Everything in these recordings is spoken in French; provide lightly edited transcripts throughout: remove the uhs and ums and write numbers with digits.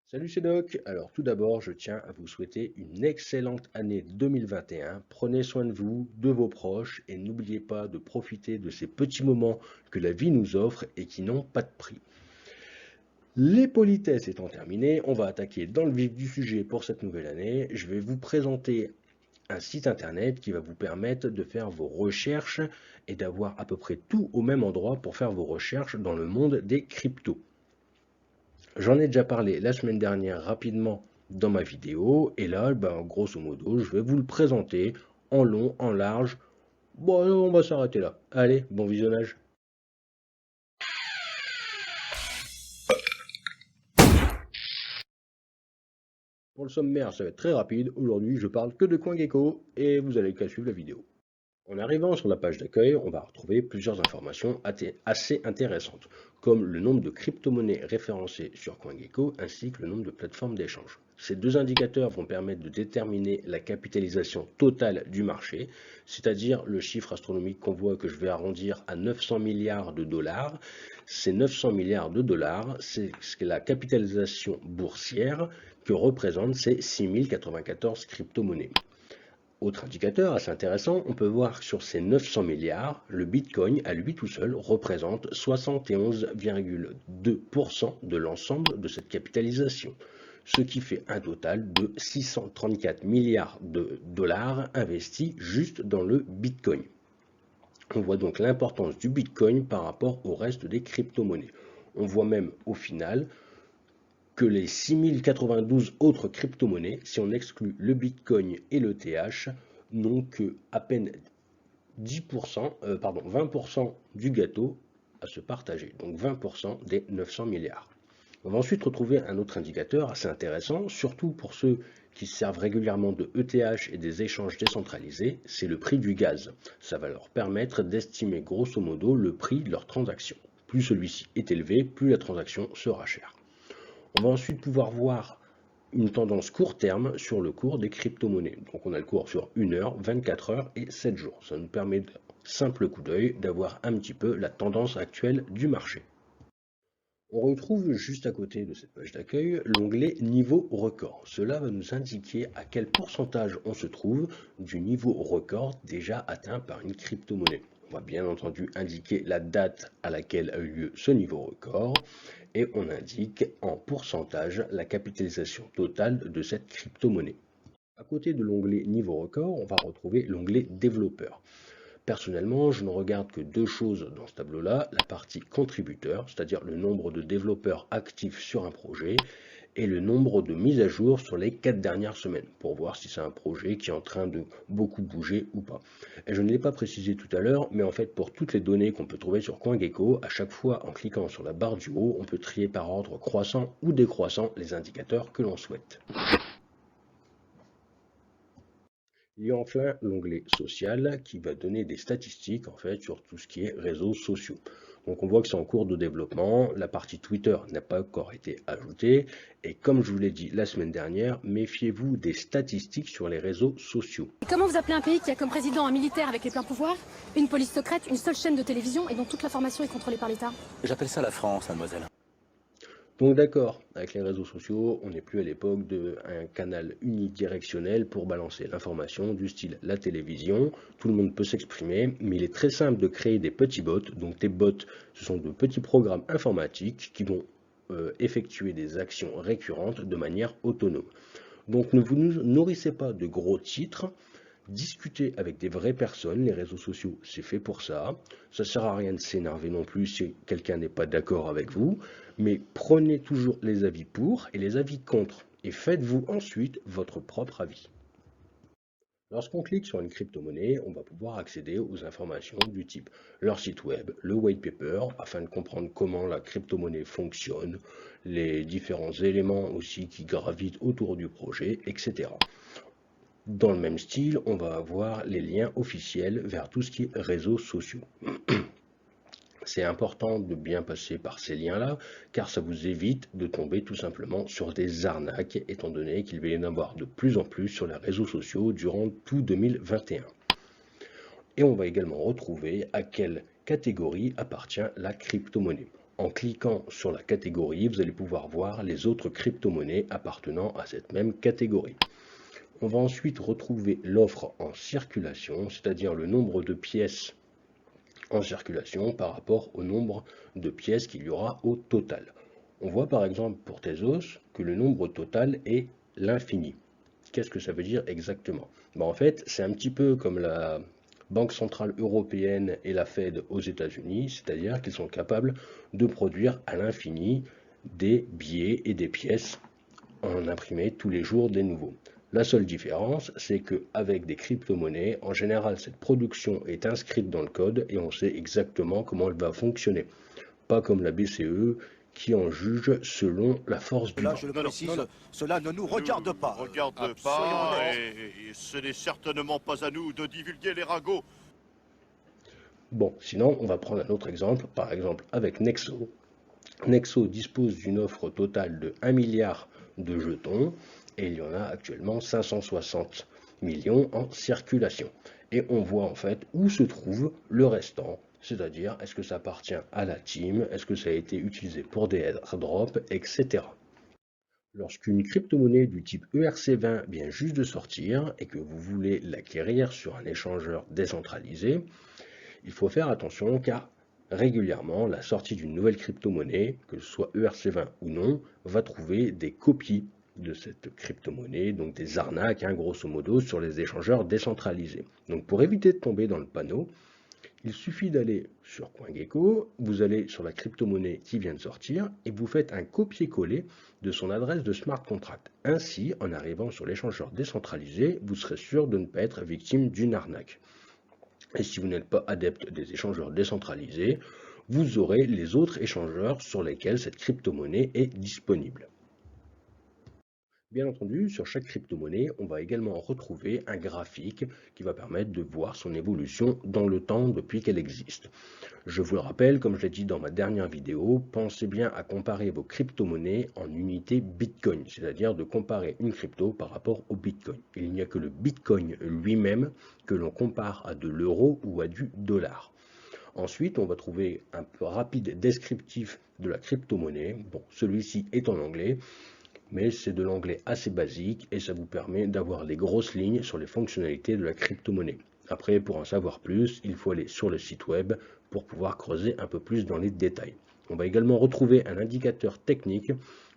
Salut, c'est Doc. Alors tout d'abord, je tiens à vous souhaiter une excellente année 2021. Prenez soin de vous, de vos proches et n'oubliez pas de profiter de ces petits moments que la vie nous offre et qui n'ont pas de prix. Les politesses étant terminées, on va attaquer dans le vif du sujet pour cette nouvelle année. Je vais vous présenter un site internet qui va vous permettre de faire vos recherches et d'avoir à peu près tout au même endroit pour faire vos recherches dans le monde des cryptos. J'en ai déjà parlé la semaine dernière rapidement dans ma vidéo, et là, grosso modo, je vais vous le présenter en long, en large. Bon, on va s'arrêter là. Allez, bon visionnage. Pour le sommaire, ça va être très rapide. Aujourd'hui, je parle que de CoinGecko, et vous allez qu'à suivre la vidéo. En arrivant sur la page d'accueil, on va retrouver plusieurs informations assez intéressantes, comme le nombre de crypto-monnaies référencées sur CoinGecko ainsi que le nombre de plateformes d'échange. Ces deux indicateurs vont permettre de déterminer la capitalisation totale du marché, c'est-à-dire le chiffre astronomique qu'on voit que je vais arrondir à 900 milliards de dollars. Ces 900 milliards de dollars, c'est la capitalisation boursière que représentent ces 6094 crypto-monnaies. Autre indicateur assez intéressant, on peut voir que sur ces 900 milliards, le Bitcoin à lui tout seul représente 71,2% de l'ensemble de cette capitalisation, ce qui fait un total de 634 milliards de dollars investis juste dans le Bitcoin. On voit donc l'importance du Bitcoin par rapport au reste des crypto-monnaies. On voit même au final que les 6092 autres crypto-monnaies, si on exclut le Bitcoin et le TH, n'ont que à peine 20% du gâteau à se partager, donc 20% des 900 milliards. On va ensuite retrouver un autre indicateur assez intéressant, surtout pour ceux qui servent régulièrement de ETH et des échanges décentralisés, c'est le prix du gaz. Ça va leur permettre d'estimer grosso modo le prix de leur transaction. Plus celui-ci est élevé, plus la transaction sera chère. On va ensuite pouvoir voir une tendance court terme sur le cours des crypto-monnaies. Donc on a le cours sur 1 heure, 24 heures et 7 jours. Ça nous permet de simple coup d'œil d'avoir un petit peu la tendance actuelle du marché. On retrouve juste à côté de cette page d'accueil l'onglet niveau record. Cela va nous indiquer à quel pourcentage on se trouve du niveau record déjà atteint par une crypto-monnaie. On va bien entendu indiquer la date à laquelle a eu lieu ce niveau record et on indique en pourcentage la capitalisation totale de cette crypto-monnaie. À côté de l'onglet niveau record, on va retrouver l'onglet développeur. Personnellement, je ne regarde que deux choses dans ce tableau-là, la partie contributeur, c'est-à-dire le nombre de développeurs actifs sur un projet, et le nombre de mises à jour sur les 4 dernières semaines, pour voir si c'est un projet qui est en train de beaucoup bouger ou pas. Et je ne l'ai pas précisé tout à l'heure, mais en fait pour toutes les données qu'on peut trouver sur CoinGecko, à chaque fois en cliquant sur la barre du haut, on peut trier par ordre croissant ou décroissant les indicateurs que l'on souhaite. Il y a enfin l'onglet social qui va donner des statistiques en fait sur tout ce qui est réseaux sociaux. Donc on voit que c'est en cours de développement, la partie Twitter n'a pas encore été ajoutée et comme je vous l'ai dit la semaine dernière, méfiez-vous des statistiques sur les réseaux sociaux. Et comment vous appelez un pays qui a comme président un militaire avec les pleins pouvoirs, une police secrète, une seule chaîne de télévision et dont toute l'information est contrôlée par l'État? J'appelle ça la France, mademoiselle. Donc d'accord, avec les réseaux sociaux, on n'est plus à l'époque d'un canal unidirectionnel pour balancer l'information du style la télévision, tout le monde peut s'exprimer, mais il est très simple de créer des petits bots. Donc des bots, ce sont de petits programmes informatiques qui vont effectuer des actions récurrentes de manière autonome. Donc ne vous nourrissez pas de gros titres, discutez avec des vraies personnes, les réseaux sociaux c'est fait pour ça, ça sert à rien de s'énerver non plus si quelqu'un n'est pas d'accord avec vous, mais prenez toujours les avis pour et les avis contre et faites-vous ensuite votre propre avis. Lorsqu'on clique sur une crypto-monnaie, on va pouvoir accéder aux informations du type leur site web, le white paper, afin de comprendre comment la crypto-monnaie fonctionne, les différents éléments aussi qui gravitent autour du projet, etc. Dans le même style, on va avoir les liens officiels vers tout ce qui est réseaux sociaux. C'est important de bien passer par ces liens-là, car ça vous évite de tomber tout simplement sur des arnaques, étant donné qu'il va y en avoir de plus en plus sur les réseaux sociaux durant tout 2021. Et on va également retrouver à quelle catégorie appartient la crypto-monnaie. En cliquant sur la catégorie, vous allez pouvoir voir les autres crypto-monnaies appartenant à cette même catégorie. On va ensuite retrouver l'offre en circulation, c'est-à-dire le nombre de pièces en circulation par rapport au nombre de pièces qu'il y aura au total. On voit par exemple pour Tezos que le nombre total est l'infini. Qu'est-ce que ça veut dire exactement? En fait, c'est un petit peu comme la Banque centrale européenne et la Fed aux États-Unis, c'est-à-dire qu'ils sont capables de produire à l'infini des billets et des pièces en imprimer tous les jours des nouveaux. La seule différence, c'est qu'avec des crypto-monnaies, en général, cette production est inscrite dans le code et on sait exactement comment elle va fonctionner. Pas comme la BCE qui en juge selon la force du Là, vent. je le précise, cela ne nous regarde pas. Regarde Soyons pas, honnêtes. et ce n'est certainement pas à nous de divulguer les ragots. Bon, sinon, on va prendre un autre exemple, par exemple avec Nexo. Nexo dispose d'une offre totale de 1 milliard de jetons et il y en a actuellement 560 millions en circulation. Et on voit en fait où se trouve le restant, c'est-à-dire est-ce que ça appartient à la team, est-ce que ça a été utilisé pour des airdrops, etc. Lorsqu'une crypto-monnaie du type ERC20 vient juste de sortir et que vous voulez l'acquérir sur un échangeur décentralisé, il faut faire attention car régulièrement, la sortie d'une nouvelle crypto-monnaie, que ce soit ERC20 ou non, va trouver des copies de cette crypto-monnaie, donc des arnaques, grosso modo, sur les échangeurs décentralisés. Donc pour éviter de tomber dans le panneau, il suffit d'aller sur CoinGecko, vous allez sur la crypto-monnaie qui vient de sortir et vous faites un copier-coller de son adresse de smart contract. Ainsi, en arrivant sur l'échangeur décentralisé, vous serez sûr de ne pas être victime d'une arnaque. Et si vous n'êtes pas adepte des échangeurs décentralisés, vous aurez les autres échangeurs sur lesquels cette crypto-monnaie est disponible. Bien entendu, sur chaque crypto-monnaie, on va également retrouver un graphique qui va permettre de voir son évolution dans le temps depuis qu'elle existe. Je vous le rappelle, comme je l'ai dit dans ma dernière vidéo, pensez bien à comparer vos crypto-monnaies en unités Bitcoin, c'est-à-dire de comparer une crypto par rapport au Bitcoin. Il n'y a que le Bitcoin lui-même que l'on compare à de l'euro ou à du dollar. Ensuite, on va trouver un peu rapide descriptif de la crypto-monnaie. Bon, celui-ci est en anglais, mais c'est de l'anglais assez basique et ça vous permet d'avoir les grosses lignes sur les fonctionnalités de la crypto-monnaie. Après, pour en savoir plus, il faut aller sur le site web pour pouvoir creuser un peu plus dans les détails. On va également retrouver un indicateur technique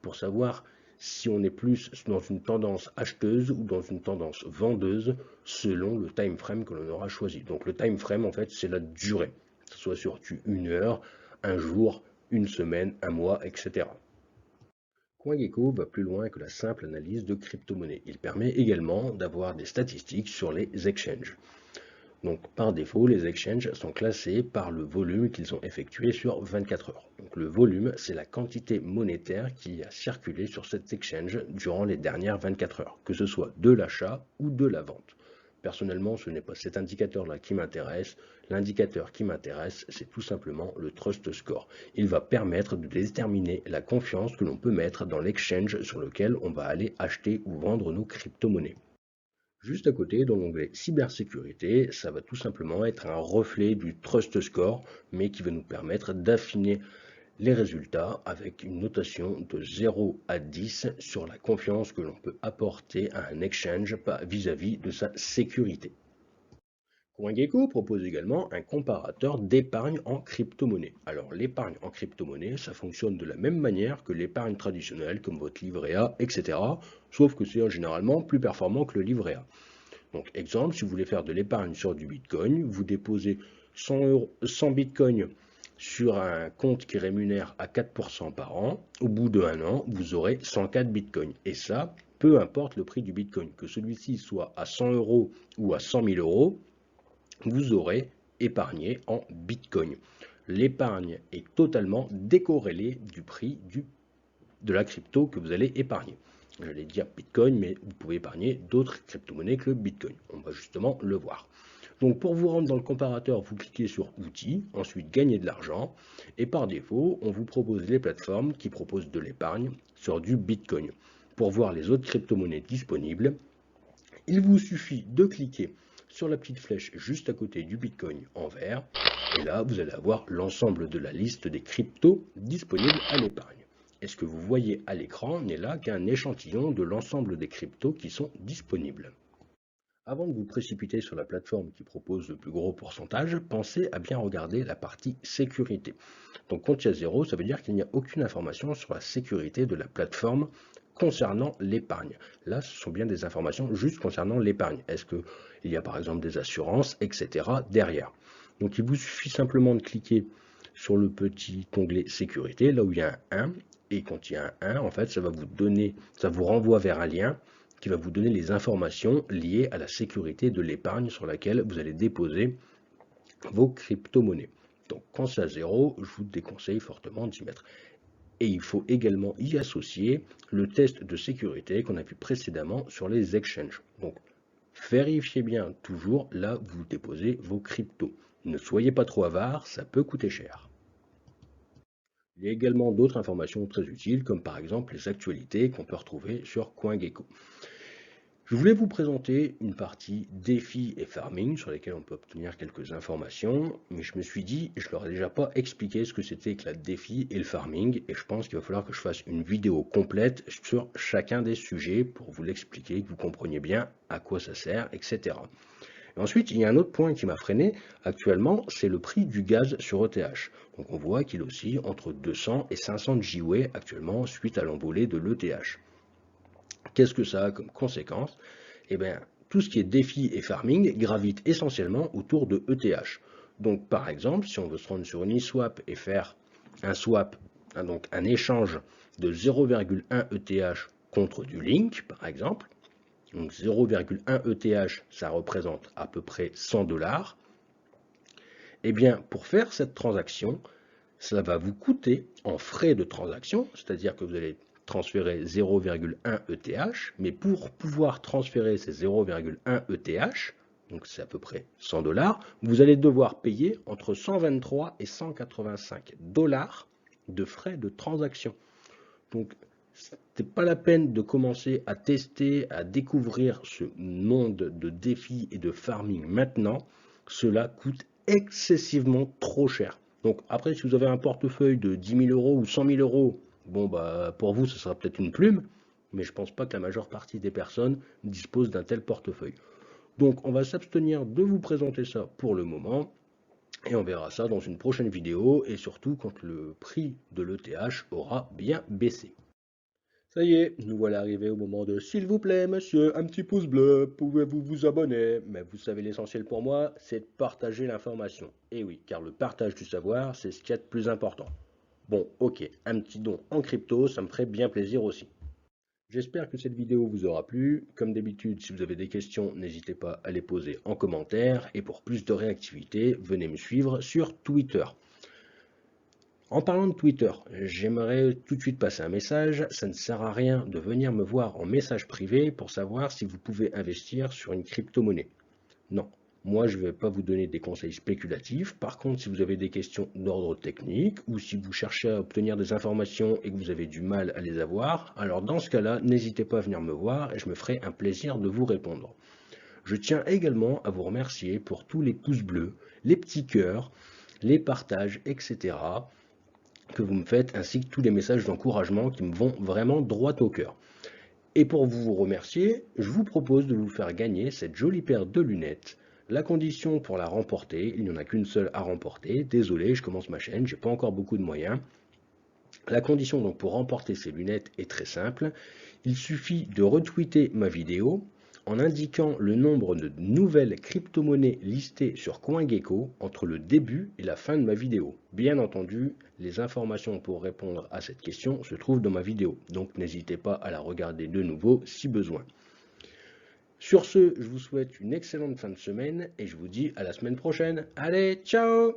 pour savoir si on est plus dans une tendance acheteuse ou dans une tendance vendeuse selon le time frame que l'on aura choisi. Donc le time frame, en fait, c'est la durée, que ce soit sur une heure, un jour, une semaine, un mois, etc. CoinGecko va plus loin que la simple analyse de crypto-monnaies. Il permet également d'avoir des statistiques sur les exchanges. Donc par défaut, les exchanges sont classés par le volume qu'ils ont effectué sur 24 heures. Donc le volume, c'est la quantité monétaire qui a circulé sur cet exchange durant les dernières 24 heures, que ce soit de l'achat ou de la vente. Personnellement, ce n'est pas cet indicateur-là qui m'intéresse. L'indicateur qui m'intéresse, c'est tout simplement le Trust Score. Il va permettre de déterminer la confiance que l'on peut mettre dans l'exchange sur lequel on va aller acheter ou vendre nos crypto-monnaies. Juste à côté, dans l'onglet cybersécurité, ça va tout simplement être un reflet du Trust Score, mais qui va nous permettre d'affiner les résultats avec une notation de 0 à 10 sur la confiance que l'on peut apporter à un exchange vis-à-vis de sa sécurité. CoinGecko propose également un comparateur d'épargne en crypto-monnaie. Alors l'épargne en crypto-monnaie, ça fonctionne de la même manière que l'épargne traditionnelle, comme votre livret A, etc. Sauf que c'est généralement plus performant que le livret A. Donc exemple, si vous voulez faire de l'épargne sur du Bitcoin, vous déposez 100 Bitcoin sur un compte qui rémunère à 4% par an, au bout d'1 an, vous aurez 104 bitcoins. Et ça, peu importe le prix du bitcoin, que celui-ci soit à 100 € ou à 100 000 €, vous aurez épargné en bitcoin. L'épargne est totalement décorrélée du prix de la crypto que vous allez épargner. J'allais dire bitcoin, mais vous pouvez épargner d'autres crypto-monnaies que le bitcoin. On va justement le voir. Donc pour vous rendre dans le comparateur, vous cliquez sur Outils, ensuite Gagner de l'argent, et par défaut, on vous propose les plateformes qui proposent de l'épargne sur du Bitcoin. Pour voir les autres crypto-monnaies disponibles, il vous suffit de cliquer sur la petite flèche juste à côté du Bitcoin en vert, Et là, vous allez avoir l'ensemble de la liste des cryptos disponibles à l'épargne. Et ce que vous voyez à l'écran n'est là qu'un échantillon de l'ensemble des cryptos qui sont disponibles. Avant de vous précipiter sur la plateforme qui propose le plus gros pourcentage, pensez à bien regarder la partie sécurité. Donc quand il y a 0, ça veut dire qu'il n'y a aucune information sur la sécurité de la plateforme concernant l'épargne. Là, ce sont bien des informations juste concernant l'épargne. Est-ce qu'il y a par exemple des assurances, etc. derrière. Donc il vous suffit simplement de cliquer sur le petit onglet sécurité, là où il y a un 1, et quand il y a un 1, en fait, ça vous renvoie vers un lien qui va vous donner les informations liées à la sécurité de l'épargne sur laquelle vous allez déposer vos crypto-monnaies. Donc quand c'est à 0, je vous déconseille fortement d'y mettre. Et il faut également y associer le test de sécurité qu'on a vu précédemment sur les exchanges. Donc vérifiez bien toujours là où vous déposez vos cryptos. Ne soyez pas trop avare, ça peut coûter cher. Il y a également d'autres informations très utiles, comme par exemple les actualités qu'on peut retrouver sur CoinGecko. Je voulais vous présenter une partie défis et farming sur lesquels on peut obtenir quelques informations, mais je me suis dit, je leur ai déjà pas expliqué ce que c'était que la défi et le farming, et je pense qu'il va falloir que je fasse une vidéo complète sur chacun des sujets pour vous l'expliquer, que vous compreniez bien à quoi ça sert, etc. Et ensuite, il y a un autre point qui m'a freiné actuellement, c'est le prix du gaz sur ETH. Donc on voit qu'il oscille entre 200 et 500 JWay actuellement suite à l'envolée de l'ETH. Qu'est-ce que ça a comme conséquence? Eh bien, tout ce qui est défi et farming gravite essentiellement autour de ETH. Donc par exemple, si on veut se rendre sur une eSwap et faire un swap, donc un échange de 0,1 ETH contre du Link, par exemple, donc 0,1 ETH, ça représente à peu près 100 $. Eh bien, pour faire cette transaction, ça va vous coûter en frais de transaction, c'est-à-dire que vous allez transférer 0,1 ETH, mais pour pouvoir transférer ces 0,1 ETH, donc c'est à peu près 100 $, vous allez devoir payer entre 123 et 185 $ de frais de transaction. Donc, ce n'est pas la peine de commencer à tester, à découvrir ce monde de défis et de farming maintenant. Cela coûte excessivement trop cher. Donc après, si vous avez un portefeuille de 10 000 € ou 100 000 €, bon bah pour vous, ce sera peut-être une plume, mais je ne pense pas que la majeure partie des personnes disposent d'un tel portefeuille. Donc on va s'abstenir de vous présenter ça pour le moment, et on verra ça dans une prochaine vidéo, et surtout quand le prix de l'ETH aura bien baissé. Ça y est, nous voilà arrivés au moment de s'il vous plaît, monsieur, un petit pouce bleu, pouvez-vous vous abonner? Mais vous savez, l'essentiel pour moi, c'est de partager l'information. Et oui, car le partage du savoir, c'est ce qu'il y a de plus important. Bon, ok, un petit don en crypto, ça me ferait bien plaisir aussi. J'espère que cette vidéo vous aura plu. Comme d'habitude, si vous avez des questions, n'hésitez pas à les poser en commentaire. Et pour plus de réactivité, venez me suivre sur Twitter. En parlant de Twitter, j'aimerais tout de suite passer un message. Ça ne sert à rien de venir me voir en message privé pour savoir si vous pouvez investir sur une crypto-monnaie. Non, moi je ne vais pas vous donner des conseils spéculatifs. Par contre, si vous avez des questions d'ordre technique ou si vous cherchez à obtenir des informations et que vous avez du mal à les avoir, alors dans ce cas-là, n'hésitez pas à venir me voir et je me ferai un plaisir de vous répondre. Je tiens également à vous remercier pour tous les pouces bleus, les petits cœurs, les partages, etc. que vous me faites, ainsi que tous les messages d'encouragement qui me vont vraiment droit au cœur. Et pour vous remercier, je vous propose de vous faire gagner cette jolie paire de lunettes. La condition pour la remporter, il n'y en a qu'une seule à remporter. Désolé, je commence ma chaîne, j'ai pas encore beaucoup de moyens. La condition donc pour remporter ces lunettes est très simple. Il suffit de retweeter ma vidéo en indiquant le nombre de nouvelles crypto-monnaies listées sur CoinGecko entre le début et la fin de ma vidéo. Bien entendu, les informations pour répondre à cette question se trouvent dans ma vidéo, donc n'hésitez pas à la regarder de nouveau si besoin. Sur ce, je vous souhaite une excellente fin de semaine et je vous dis à la semaine prochaine. Allez, ciao!